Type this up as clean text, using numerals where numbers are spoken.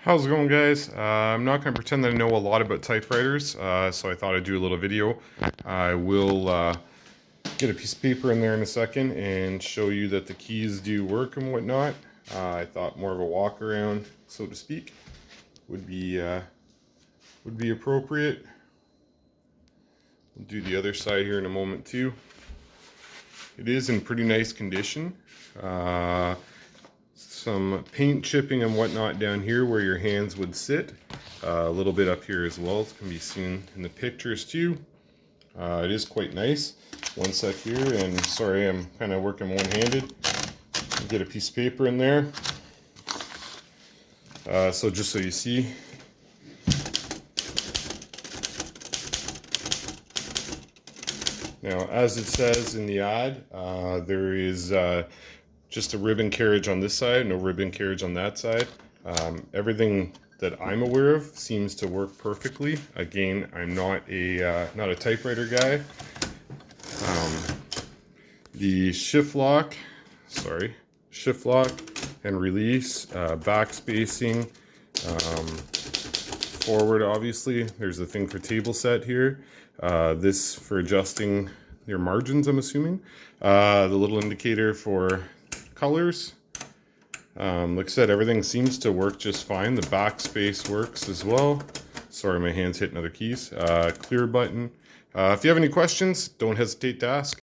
How's it going, guys? I'm not going to pretend that I know a lot about typewriters, so I thought I'd do a little video. I will get a piece of paper in there in a second and show you that the keys do work and whatnot. I thought more of a walk around, so to speak, would be appropriate. We'll do the other side here in a moment too. It is in pretty nice condition. Some paint chipping and whatnot down here where your hands would sit. A little bit up here as well. It can be seen in the pictures too. It is quite nice. One sec here, and sorry, I'm kind of working one-handed. Get a piece of paper in there. So just so you see. Now, as it says in the ad, there is just a ribbon carriage on this side, no ribbon carriage on that side. Everything that I'm aware of seems to work perfectly. Again, I'm not a typewriter guy. The shift lock and release, back spacing, forward obviously. There's a thing for table set here. This for adjusting your margins, I'm assuming. The little indicator for colors. Like I said, everything seems to work just fine. The backspace works as well. Sorry, my hand's hitting other keys. Clear button. If you have any questions, don't hesitate to ask.